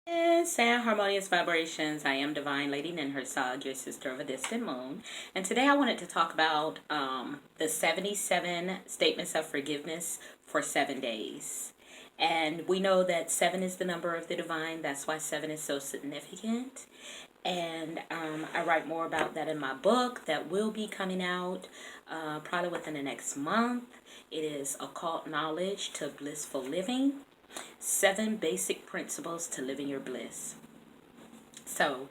And harmonious vibrations. I am Divine Lady Ninhursag, your sister of a distant moon. And today I wanted to talk about the 77 statements of forgiveness for 7 days. And we know that 7 is the number of the divine. That's why 7 is so significant. And I write more about that in my book that will be coming out probably within the next month. It is Occult Knowledge to Blissful Living. 7 basic principles to living your bliss. So,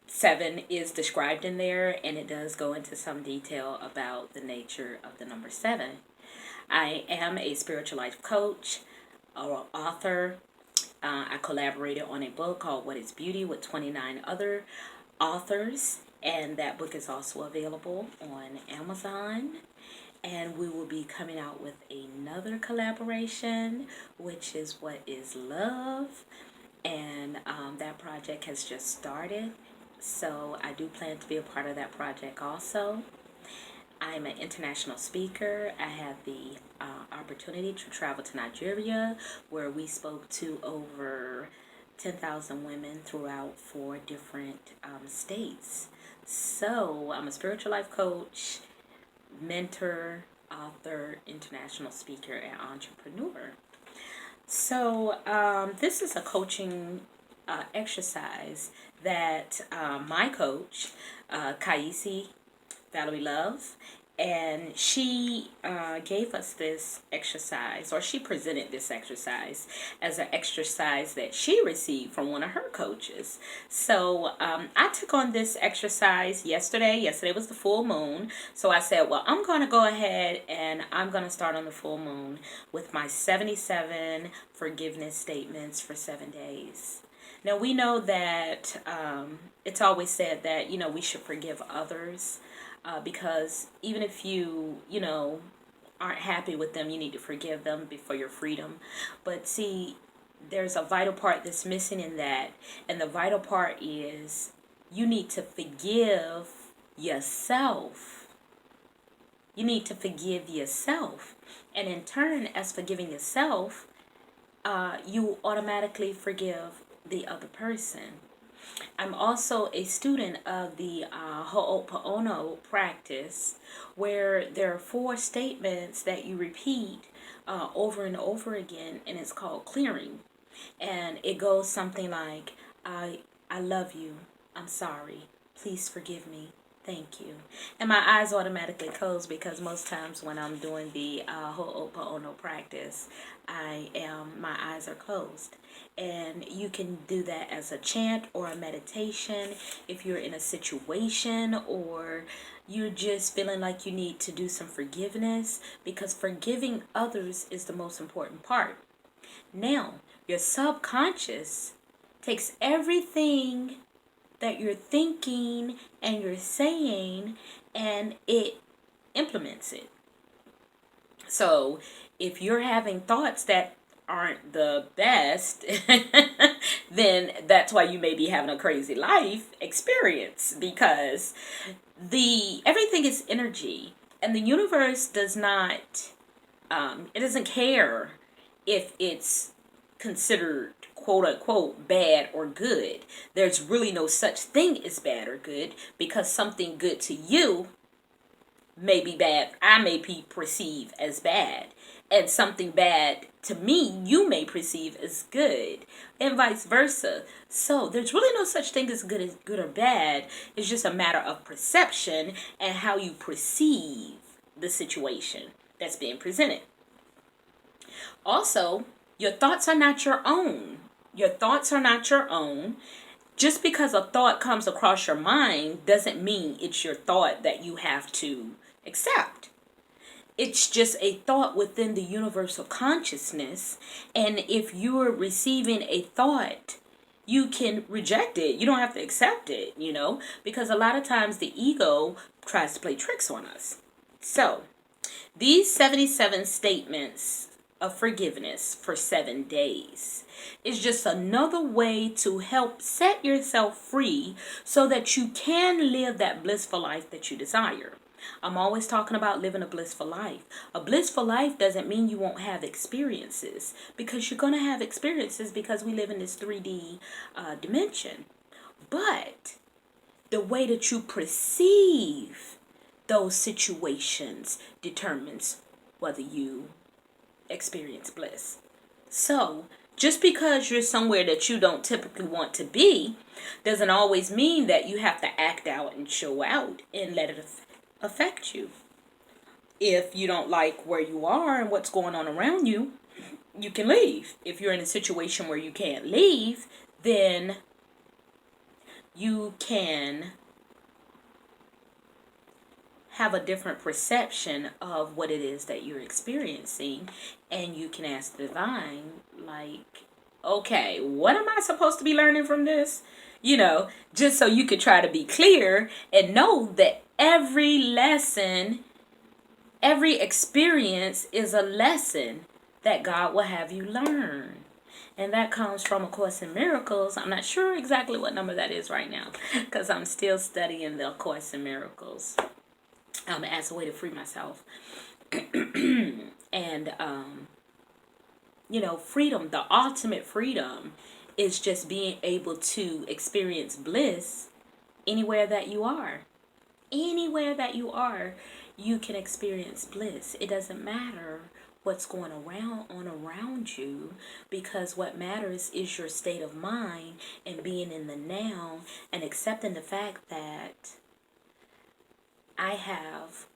7 is described in there, and it does go into some detail about the nature of the number 7. I am a spiritual life coach or author. I collaborated on a book called What is Beauty with 29 other authors, and that book is also available on Amazon. And we will be coming out with another collaboration, which is What is Love. And that project has just started. So I do plan to be a part of that project also. I'm an international speaker. I had the opportunity to travel to Nigeria, where we spoke to over 10,000 women throughout 4 different states. So I'm a spiritual life coach, mentor, author, international speaker, and entrepreneur. So this is a coaching exercise that my coach, Kaisi Valerie Love, and she gave us this exercise, or she presented this exercise as an exercise that she received from one of her coaches. So I took on this exercise yesterday. Yesterday was the full moon. So I said, well, I'm going to go ahead and I'm going to start on the full moon with my 77 forgiveness statements for 7 days. Now, we know that it's always said that, we should forgive others. Because even if you aren't happy with them, you need to forgive them for your freedom. But see, there's a vital part that's missing in that. And the vital part is you need to forgive yourself. You need to forgive yourself. And in turn, as forgiving yourself, you automatically forgive the other person. I'm also a student of the Ho'oponopono practice, where there are 4 statements that you repeat over and over again, and it's called clearing. And it goes something like, I love you, I'm sorry, please forgive me, thank you. And my eyes automatically close because most times when I'm doing the Ho'oponopono practice, my eyes are closed. And you can do that as a chant or a meditation if you're in a situation or you're just feeling like you need to do some forgiveness, because forgiving others is the most important part. Now, your subconscious takes everything that you're thinking and you're saying, and it implements it. So if you're having thoughts that aren't the best, then that's why you may be having a crazy life experience, because everything is energy, and the universe does not it doesn't care if it's considered quote unquote bad or good. There's really no such thing as bad or good, because something good to you may be bad, I may perceive as bad, and something bad to me you may perceive as good, and vice versa. So there's really no such thing as good or bad. It's just a matter of perception and how you perceive the situation that's being presented. Also, your thoughts are not your own. Your thoughts are not your own. Just because a thought comes across your mind doesn't mean it's your thought that you have to accept. It's just a thought within the universal consciousness. And if you're receiving a thought, you can reject it. You don't have to accept it, because a lot of times the ego tries to play tricks on us. So, these 77 statements of forgiveness for 7 days is just another way to help set yourself free so that you can live that blissful life that you desire. I'm always talking about living a blissful life. A blissful life doesn't mean you won't have experiences, because you're going to have experiences because we live in this 3D dimension. But the way that you perceive those situations determines whether you experience bliss. So, just because you're somewhere that you don't typically want to be doesn't always mean that you have to act out and show out and let it affect you. If you don't like where you are and what's going on around you, you can leave. If you're in a situation where you can't leave, then you can have a different perception of what it is that you're experiencing, and you can ask the divine, like, okay, what am I supposed to be learning from this? Just so you could try to be clear and know that every lesson, every experience is a lesson that God will have you learn. And that comes from A Course in Miracles. I'm not sure exactly what number that is right now, because I'm still studying the A Course in Miracles as a way to free myself. And, freedom, the ultimate freedom is just being able to experience bliss anywhere that you are. Anywhere that you are, you can experience bliss. It doesn't matter what's going around you, because what matters is your state of mind and being in the now and accepting the fact that I have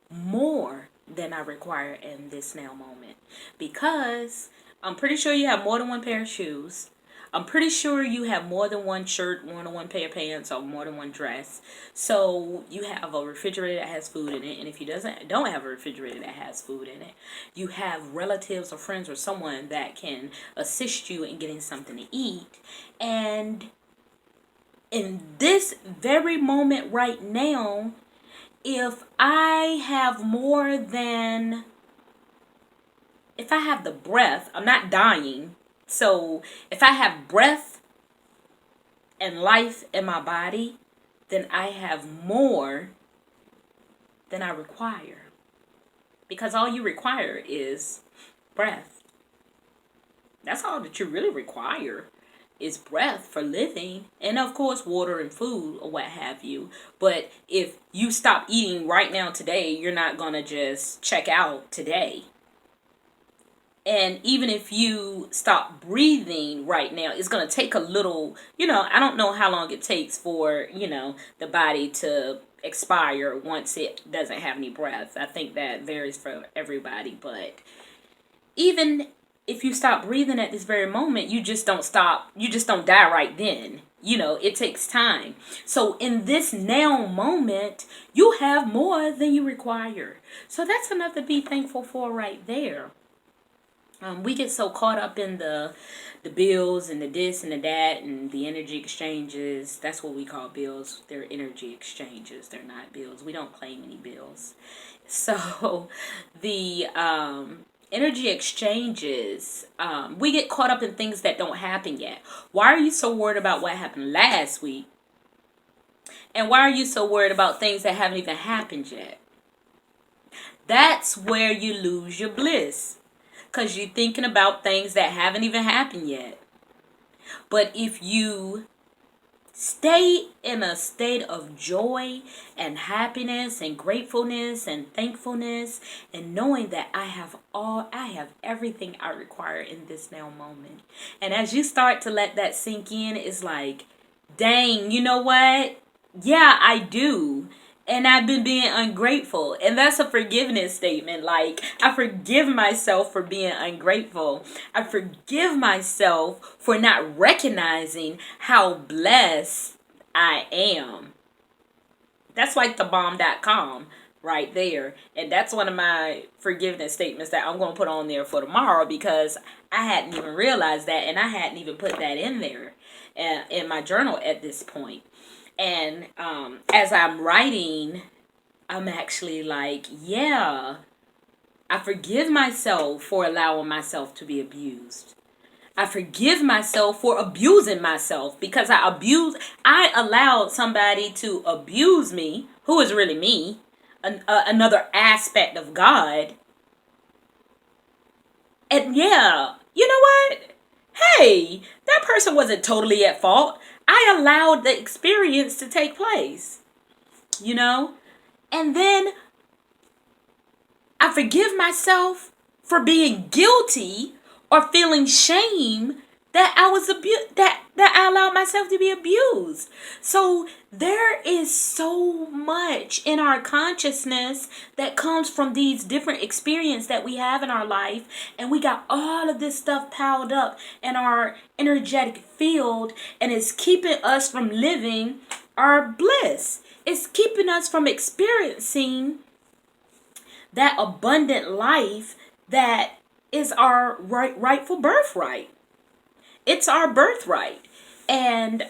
more than I require in this now moment. Because I'm pretty sure you have more than one pair of shoes. I'm pretty sure you have more than one shirt, more than one pair of pants, or more than one dress. So you have a refrigerator that has food in it. And if you don't have a refrigerator that has food in it, you have relatives or friends or someone that can assist you in getting something to eat. And in this very moment right now, if I have the breath, I'm not dying. So if I have breath and life in my body, then I have more than I require. Because all you require is breath. That's all that you really require, is breath for living, and of course water and food or what have you. But if you stop eating right now today, you're not gonna just check out today. And even if you stop breathing right now, it's gonna take a little, I don't know how long it takes for the body to expire once it doesn't have any breath. I think that varies for everybody. But even if you stop breathing at this very moment, you just don't die right then. It takes time. So in this now moment, you have more than you require. So that's enough to be thankful for right there. We get so caught up in the bills and the this and the that and the energy exchanges. That's what we call bills. They're energy exchanges. They're not bills. We don't claim any bills. So the energy exchanges, we get caught up in things that don't happen yet. Why are you so worried about what happened last week? And why are you so worried about things that haven't even happened yet? That's where you lose your bliss. Because you're thinking about things that haven't even happened yet. But if you stay in a state of joy and happiness and gratefulness and thankfulness, and knowing that I have everything I require in this now moment. And as you start to let that sink in, it's like, dang, you know what? Yeah, I do. And I've been being ungrateful. And that's a forgiveness statement. Like, I forgive myself for being ungrateful. I forgive myself for not recognizing how blessed I am. That's like the bomb.com right there. And that's one of my forgiveness statements that I'm going to put on there for tomorrow, because I hadn't even realized that, and I hadn't even put that in there in my journal at this point. And as I'm writing, I'm actually like, yeah, I forgive myself for allowing myself to be abused. I forgive myself for abusing myself, because I allowed somebody to abuse me, who is really me. another aspect of God. And yeah, you know what? Hey, that person wasn't totally at fault. I allowed the experience to take place, you know? And then I forgive myself for being guilty or feeling shame that I was that I allowed myself to be abused. So there is so much in our consciousness that comes from these different experiences that we have in our life, and we got all of this stuff piled up in our energetic field, and it's keeping us from living our bliss. It's keeping us from experiencing that abundant life that is our rightful birthright. It's our birthright. And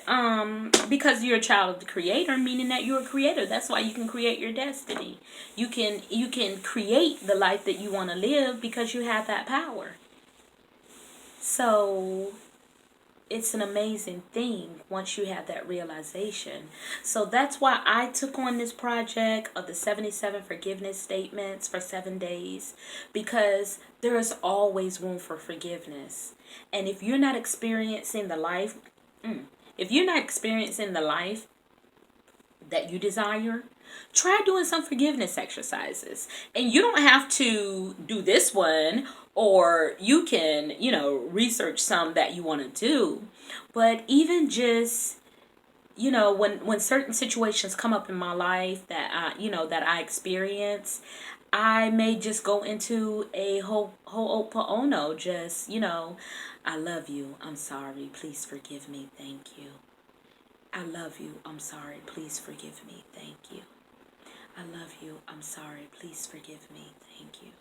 because you're a child of the creator, meaning that you're a creator, that's why you can create your destiny. You can create the life that you want to live because you have that power. So it's an amazing thing once you have that realization. So that's why I took on this project of the 77 forgiveness statements for 7 days, because there is always room for forgiveness. And if you're not experiencing the life, if you're not experiencing the life that you desire, try doing some forgiveness exercises. And you don't have to do this one, or you can, research some that you want to do. But even just, when certain situations come up in my life that that I experience, I may just go into a ho'oponopono, just, I love you, I'm sorry, please forgive me, thank you. I love you, I'm sorry, please forgive me, thank you. I love you, I'm sorry, please forgive me, thank you.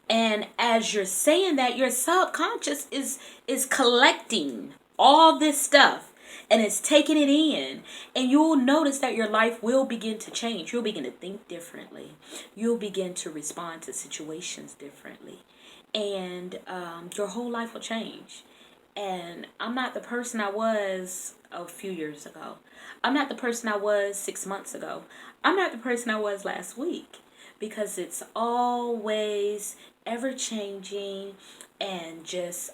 And as you're saying that, your subconscious is collecting all this stuff, and it's taking it in. And you'll notice that your life will begin to change. You'll begin to think differently. You'll begin to respond to situations differently. And your whole life will change. And I'm not the person I was a few years ago. I'm not the person I was 6 months ago. I'm not the person I was last week. Because it's always ever changing, and just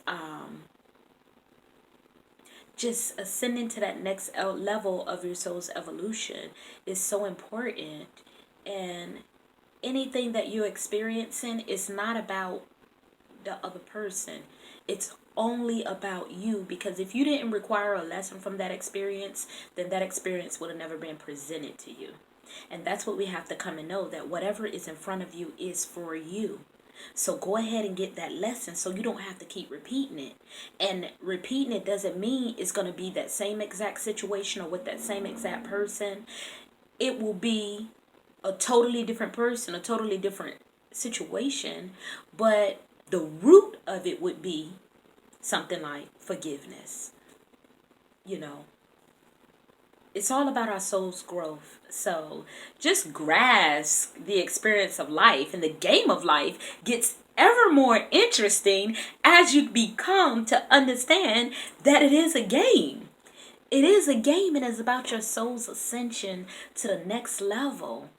ascending to that next level of your soul's evolution is so important. And anything that you're experiencing is not about the other person. It's only about you, because if you didn't require a lesson from that experience, then that experience would have never been presented to you. And that's what we have to come and know, that whatever is in front of you is for you. So go ahead and get that lesson so you don't have to keep repeating it. And repeating it doesn't mean it's going to be that same exact situation or with that same exact person. It will be a totally different person, a totally different situation. But the root of it would be something like forgiveness. It's all about our soul's growth. So just grasp the experience of life, and the game of life gets ever more interesting as you become to understand that it is a game. It is a game, and it's about your soul's ascension to the next level.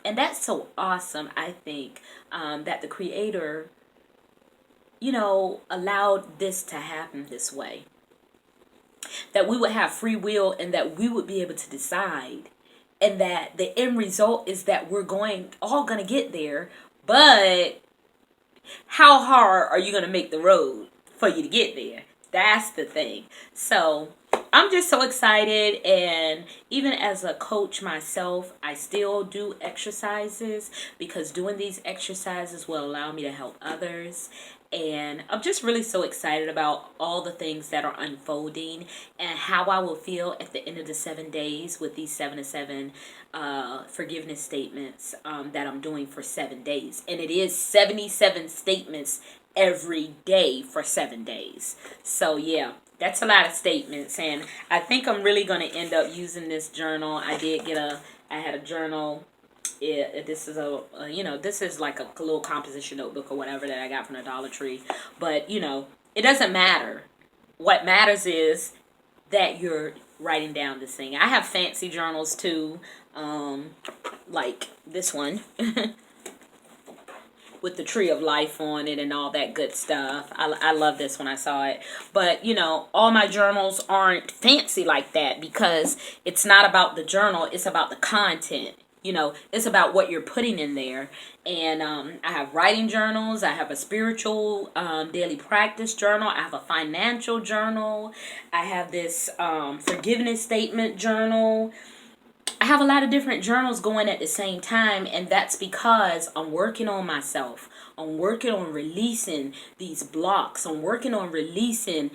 And that's so awesome, I think, that the Creator, allowed this to happen this way. That we would have free will, and that we would be able to decide, and that the end result is that we're all going to get there. But how hard are you going to make the road for you to get there? That's the thing. So I'm just so excited. And even as a coach myself, I still do exercises, because doing these exercises will allow me to help others. And I'm just really so excited about all the things that are unfolding, and how I will feel at the end of the 7 days with these 77 forgiveness statements that I'm doing for 7 days. And it is 77 statements every day for 7 days. So yeah, that's a lot of statements. And I think I'm really going to end up using this journal. I had a journal. This is like a little composition notebook or whatever that I got from the Dollar Tree. But it doesn't matter. What matters is that you're writing down this thing. I have fancy journals too, like this one. With the tree of life on it and all that good stuff. I love this when I saw it. But, you know, all my journals aren't fancy like that because it's not about the journal. It's about the content. You know, it's about what you're putting in there. And I have writing journals. I have a spiritual daily practice journal. I have a financial journal. I have this forgiveness statement journal. I have a lot of different journals going at the same time, and that's because I'm working on myself. I'm working on releasing these blocks. I'm working on releasing,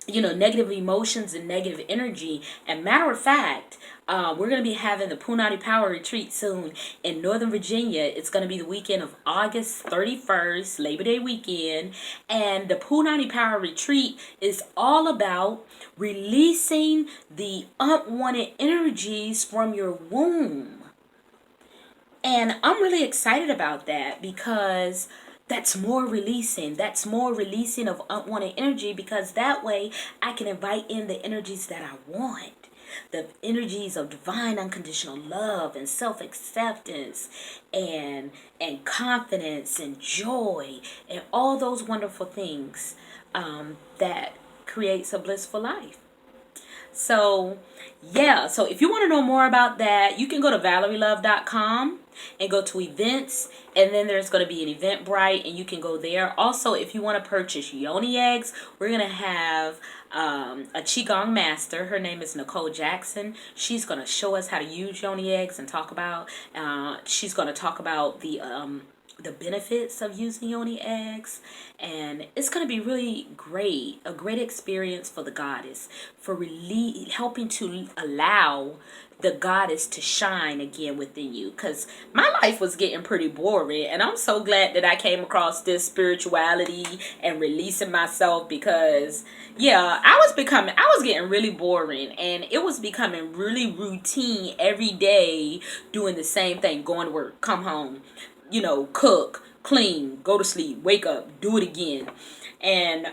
negative emotions and negative energy. And matter of fact, we're going to be having the Punani Power Retreat soon in Northern Virginia. It's going to be the weekend of August 31st, Labor Day weekend. And the Punani Power Retreat is all about releasing the unwanted energies from your womb. And I'm really excited about that because that's more releasing. That's more releasing of unwanted energy because that way I can invite in the energies that I want. The energies of divine unconditional love and self-acceptance and confidence and joy and all those wonderful things that creates a blissful life. So, yeah. So if you want to know more about that, you can go to ValerieLove.com and go to events. And then there's going to be an Eventbrite and you can go there. Also, if you want to purchase yoni eggs, we're going to have a Qigong master. Her name is Nicole Jackson. She's going to show us how to use yoni eggs and talk about, she's going to talk about the benefits of using yoni eggs, and it's going to be really great, a great experience for the goddess, for really helping to allow the goddess to shine again within you, because my life was getting pretty boring, and I'm so glad that I came across this spirituality and releasing myself, because I was getting really boring, and it was becoming really routine every day, doing the same thing, going to work, come home, cook, clean, go to sleep, wake up, do it again. And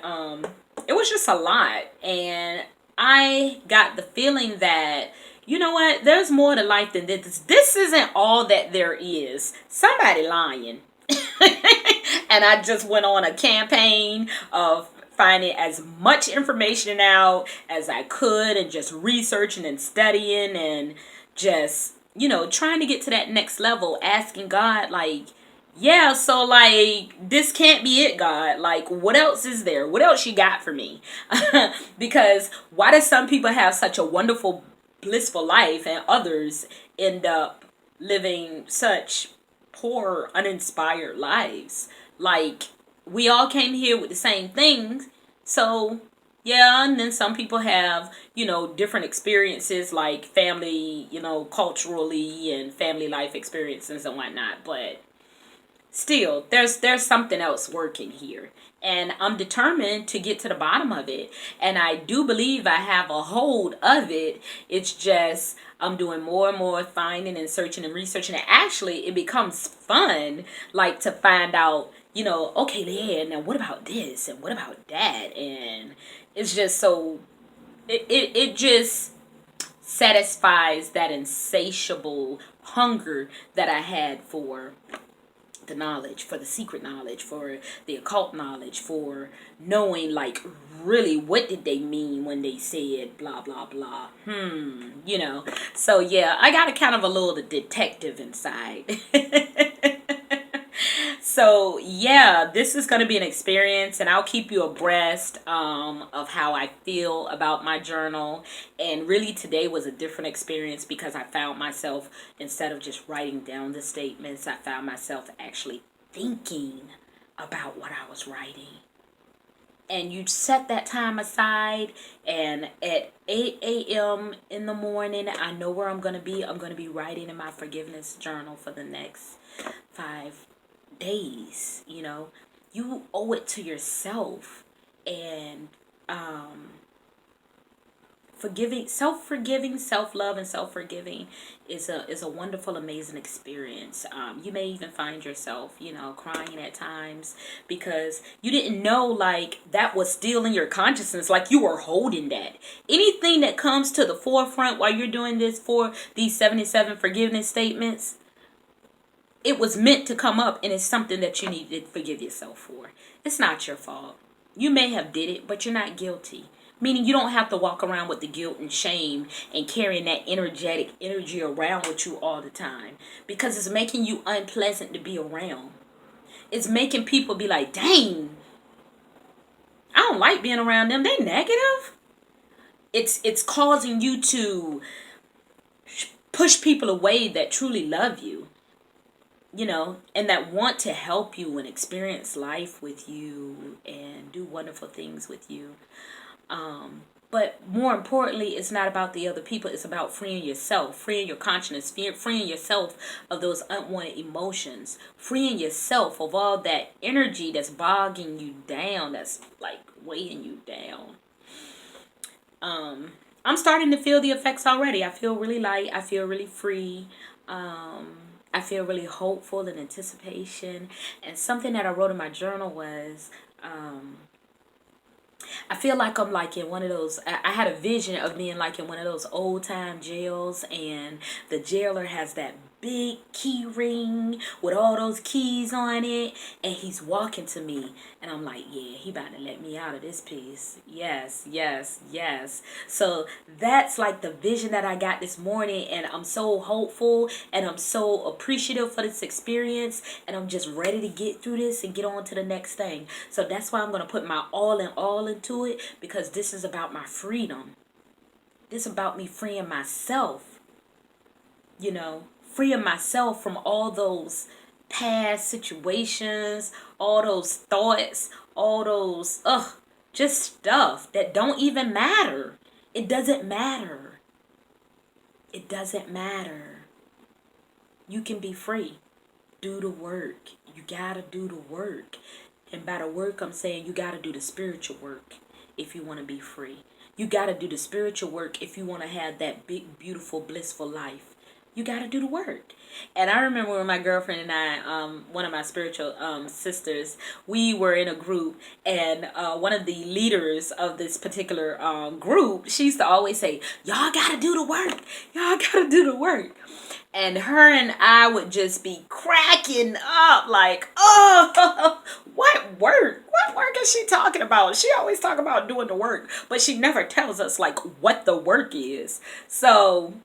it was just a lot. And I got the feeling that, you know what, there's more to life than this. This isn't all that there is. Somebody lying. And I just went on a campaign of finding as much information out as I could and just researching and studying and just trying to get to that next level, asking God, this can't be it, God. Like, what else is there? What else you got for me? Because why do some people have such a wonderful, blissful life and others end up living such poor, uninspired lives? Like, we all came here with the same things. So, and then some people have, different experiences like family, culturally and family life experiences and whatnot. But still, there's something else working here. And I'm determined to get to the bottom of it. And I do believe I have a hold of it. It's just I'm doing more and more finding and searching and researching. And actually, it becomes fun, like, to find out, okay, yeah, now what about this? And what about that? And it's just so, it just satisfies that insatiable hunger that I had for the knowledge, for the secret knowledge, for the occult knowledge, for knowing, like, really what did they mean when they said blah blah blah. So I got a kind of a little detective inside. So this is going to be an experience, and I'll keep you abreast of how I feel about my journal. And really today was a different experience because I found myself, instead of just writing down the statements, I found myself actually thinking about what I was writing. And you set that time aside, and at 8 a.m. in the morning, I know where I'm going to be. I'm going to be writing in my forgiveness journal for the next 5 days. You owe it to yourself, and self-forgiving, self-love, and self-forgiving is a wonderful, amazing experience. You may even find yourself, crying at times because you didn't know, like, that was still in your consciousness, like you were holding that. Anything that comes to the forefront while you're doing this, for these 77 forgiveness statements, it was meant to come up, and it's something that you need to forgive yourself for. It's not your fault. You may have did it, but you're not guilty. Meaning you don't have to walk around with the guilt and shame and carrying that energetic energy around with you all the time, because it's making you unpleasant to be around. It's making people be like, dang, I don't like being around them. They negative. It's causing you to push people away that truly love you. And that want to help you and experience life with you and do wonderful things with you. But more importantly, it's not about the other people. It's about freeing yourself, freeing your consciousness, freeing yourself of those unwanted emotions, freeing yourself of all that energy that's bogging you down, that's like weighing you down. I'm starting to feel the effects already. I feel really light. I feel really free. I feel really hopeful and anticipation. And something that I wrote in my journal was, I feel like I'm like in one of those, I had a vision of being like in one of those old time jails, and the jailer has that big key ring with all those keys on it, and he's walking to me, and I'm like, yeah, he about to let me out of this piece. Yes, yes, yes. So that's like the vision that I got this morning, and I'm so hopeful, and I'm so appreciative for this experience, and I'm just ready to get through this and get on to the next thing. So that's why I'm going to put my all into it, because this is about my freedom. This is about me freeing myself, freeing myself from all those past situations, all those thoughts, all those just stuff that don't even matter. It doesn't matter. It doesn't matter. You can be free. Do the work. You gotta do the work. And by the work, I'm saying you gotta do the spiritual work if you want to be free. You gotta do the spiritual work if you want to have that big, beautiful, blissful life. You got to do the work. And I remember when my girlfriend and I, one of my spiritual sisters, we were in a group, and one of the leaders of this particular group, she used to always say, y'all got to do the work. Y'all got to do the work. And her and I would just be cracking up like, oh, what work? What work is she talking about? She always talk about doing the work, but she never tells us like what the work is. So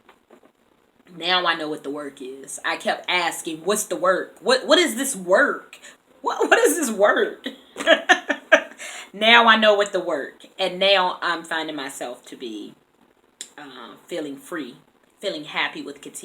now I know what the work is. I kept asking, what's the work? What is this work? What is this work? Now I know what the work. And now I'm finding myself to be feeling free, feeling happy with continuing.